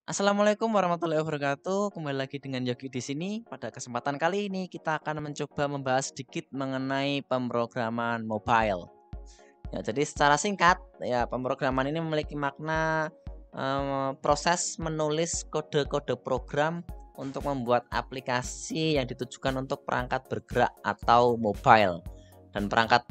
Assalamualaikum warahmatullahi wabarakatuh. Kembali lagi dengan Yogi di sini. Pada kesempatan kali ini kita akan mencoba membahas sedikit mengenai pemrograman mobile. Ya, jadi secara singkat, ya pemrograman ini memiliki makna proses menulis kode-kode program untuk membuat aplikasi yang ditujukan untuk perangkat bergerak atau mobile. Dan perangkat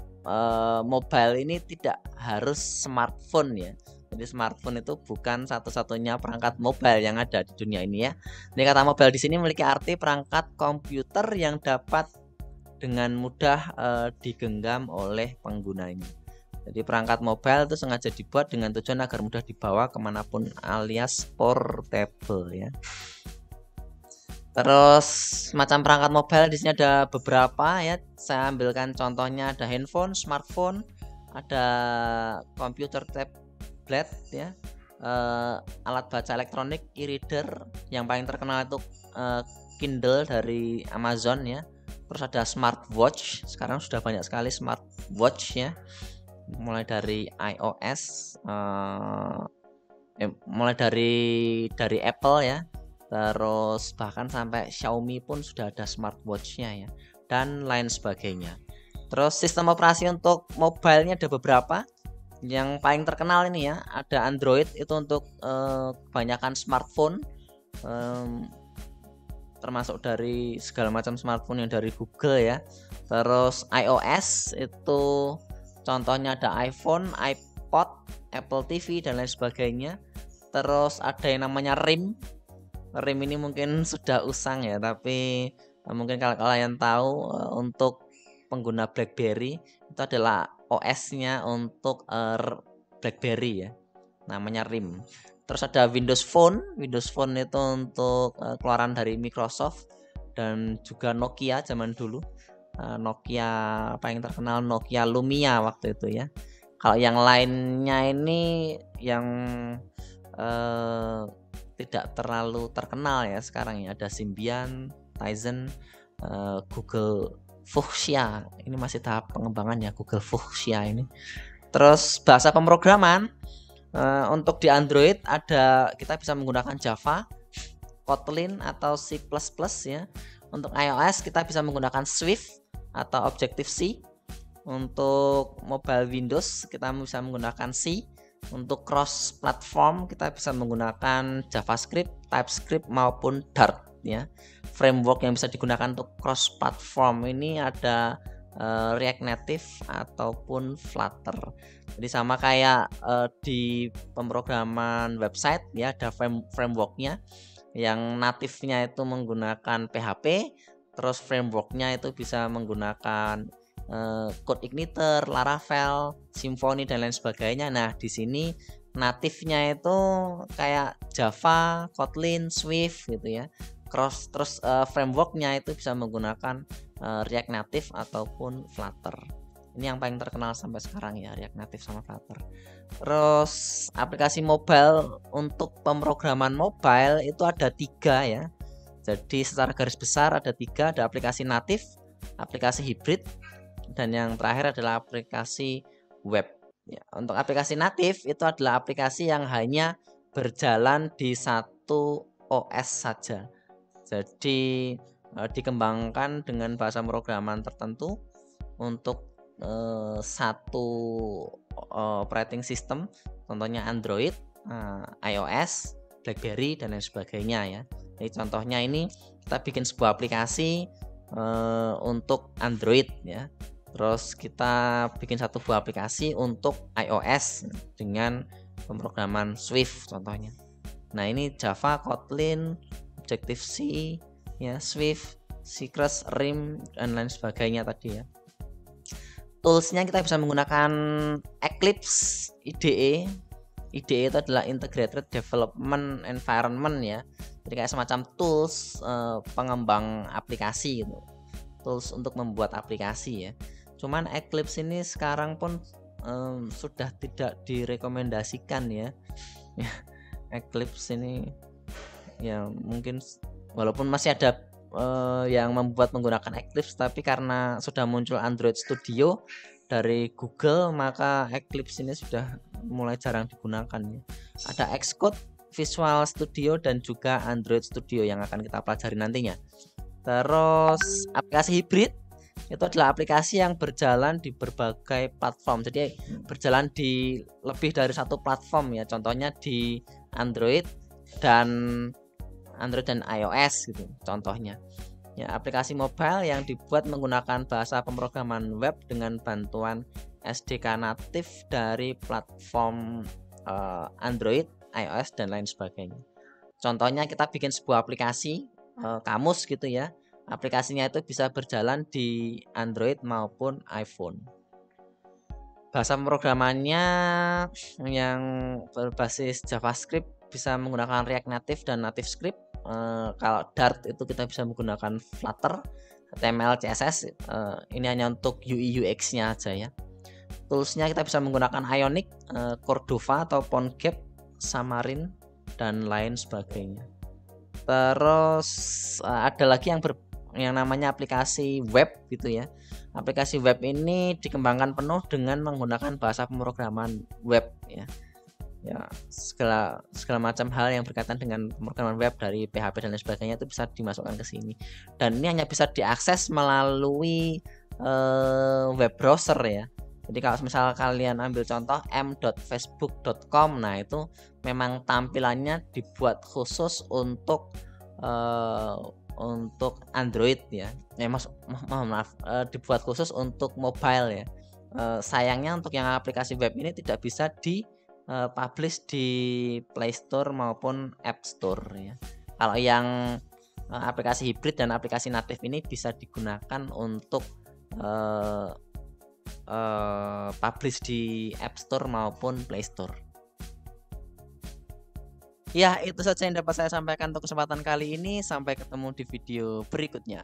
mobile ini tidak harus smartphone ya. Jadi smartphone itu bukan satu-satunya perangkat mobile yang ada di dunia ini ya. Jadi kata mobile di sini memiliki arti perangkat komputer yang dapat dengan mudah digenggam oleh penggunanya. Jadi perangkat mobile itu sengaja dibuat dengan tujuan agar mudah dibawa kemanapun alias portable ya. Terus macam perangkat mobile di sini ada beberapa ya. Saya ambilkan contohnya ada handphone, smartphone, ada komputer tablet ya, alat baca elektronik, e-reader. Yang paling terkenal itu Kindle dari Amazon ya. Terus ada smartwatch. Sekarang sudah banyak sekali smartwatch ya. Mulai dari iOS, mulai dari Apple ya. Terus bahkan sampai Xiaomi pun sudah ada smartwatchnya ya, dan lain sebagainya. Terus sistem operasi untuk mobilenya ada beberapa. Yang paling terkenal ini ya, ada Android, itu untuk kebanyakan smartphone, termasuk dari segala macam smartphone yang dari Google ya. Terus iOS itu contohnya ada iPhone, iPod, Apple TV dan lain sebagainya. Terus ada yang namanya RIM. RIM ini mungkin sudah usang ya, tapi mungkin kalau kalian tahu, untuk pengguna BlackBerry itu adalah OS-nya untuk BlackBerry ya, namanya RIM. Terus ada Windows Phone. Windows Phone itu untuk keluaran dari Microsoft dan juga Nokia zaman dulu. Nokia paling terkenal Nokia Lumia waktu itu ya. Kalau yang lainnya ini yang tidak terlalu terkenal ya sekarang ya, ada Symbian, Tizen, Google Fuchsia. Ini masih tahap pengembangan ya, Google Fuchsia ini. Terus bahasa pemrograman, untuk di Android ada, kita bisa menggunakan Java, Kotlin atau C++ ya. Untuk iOS kita bisa menggunakan Swift atau Objective-C. Untuk mobile Windows kita bisa menggunakan C. Untuk cross platform kita bisa menggunakan JavaScript, TypeScript maupun Dart ya. Framework yang bisa digunakan untuk cross platform ini ada React Native ataupun Flutter. Jadi sama kayak di pemrograman website ya, ada frameworknya. Yang natifnya itu menggunakan PHP, terus frameworknya itu bisa menggunakan CodeIgniter, Laravel, Symfony dan lain sebagainya. Nah, di sini natifnya itu kayak Java, Kotlin, Swift gitu ya. Terus frameworknya itu bisa menggunakan React Native ataupun Flutter. Ini yang paling terkenal sampai sekarang ya, React Native sama Flutter. Terus aplikasi mobile, untuk pemrograman mobile itu ada 3 ya. Jadi secara garis besar ada 3, ada aplikasi natif, aplikasi hibrid, dan yang terakhir adalah aplikasi web ya. Untuk aplikasi natif itu adalah aplikasi yang hanya berjalan di satu OS saja. Jadi dikembangkan dengan bahasa pemrograman tertentu untuk satu operating system, contohnya Android, iOS, BlackBerry dan lain sebagainya ya. Jadi contohnya ini kita bikin sebuah aplikasi untuk Android ya. Terus kita bikin satu buah aplikasi untuk iOS dengan pemrograman Swift contohnya. Nah, ini Java, Kotlin, Objective-C ya, Swift, Cypress, RIM dan lain sebagainya tadi ya. Toolsnya kita bisa menggunakan Eclipse, IDE. IDE itu adalah Integrated Development Environment ya. Jadi kayak semacam tools pengembang aplikasi gitu. Tools untuk membuat aplikasi ya. Cuman Eclipse ini sekarang pun sudah tidak direkomendasikan ya. Eclipse ini ya mungkin walaupun masih ada yang membuat menggunakan Eclipse, tapi karena sudah muncul Android Studio dari Google, maka Eclipse ini sudah mulai jarang digunakan ya. Ada Xcode Visual Studio dan juga Android Studio yang akan kita pelajari nantinya. Terus aplikasi hibrid itu adalah aplikasi yang berjalan di berbagai platform. Jadi berjalan di lebih dari satu platform ya. Contohnya di Android dan iOS gitu contohnya. Ya, aplikasi mobile yang dibuat menggunakan bahasa pemrograman web dengan bantuan SDK natif dari platform Android, iOS dan lain sebagainya. Contohnya kita bikin sebuah aplikasi kamus gitu ya. Aplikasinya itu bisa berjalan di Android maupun iPhone. Bahasa pemrogramannya yang berbasis JavaScript bisa menggunakan React Native dan NativeScript. Kalau Dart itu kita bisa menggunakan Flutter, HTML, CSS. Ini hanya untuk UI UX-nya aja ya. Toolsnya kita bisa menggunakan Ionic, Cordova atau PhoneGap, Xamarin dan lain sebagainya. Terus ada lagi yang namanya aplikasi web gitu ya. Aplikasi web ini dikembangkan penuh dengan menggunakan bahasa pemrograman web ya. Ya, segala macam hal yang berkaitan dengan pemrograman web dari PHP dan lain sebagainya itu bisa dimasukkan ke sini. Dan ini hanya bisa diakses melalui web browser ya. Jadi kalau misal kalian ambil contoh m.facebook.com, nah itu memang tampilannya dibuat khusus untuk Android ya. Dibuat khusus untuk mobile ya. Sayangnya untuk yang aplikasi web ini tidak bisa publish di Play Store maupun App Store ya. Kalau yang aplikasi hibrid dan aplikasi natif ini bisa digunakan untuk publish di App Store maupun Play Store. Ya, itu saja yang dapat saya sampaikan untuk kesempatan kali ini. Sampai ketemu di video berikutnya.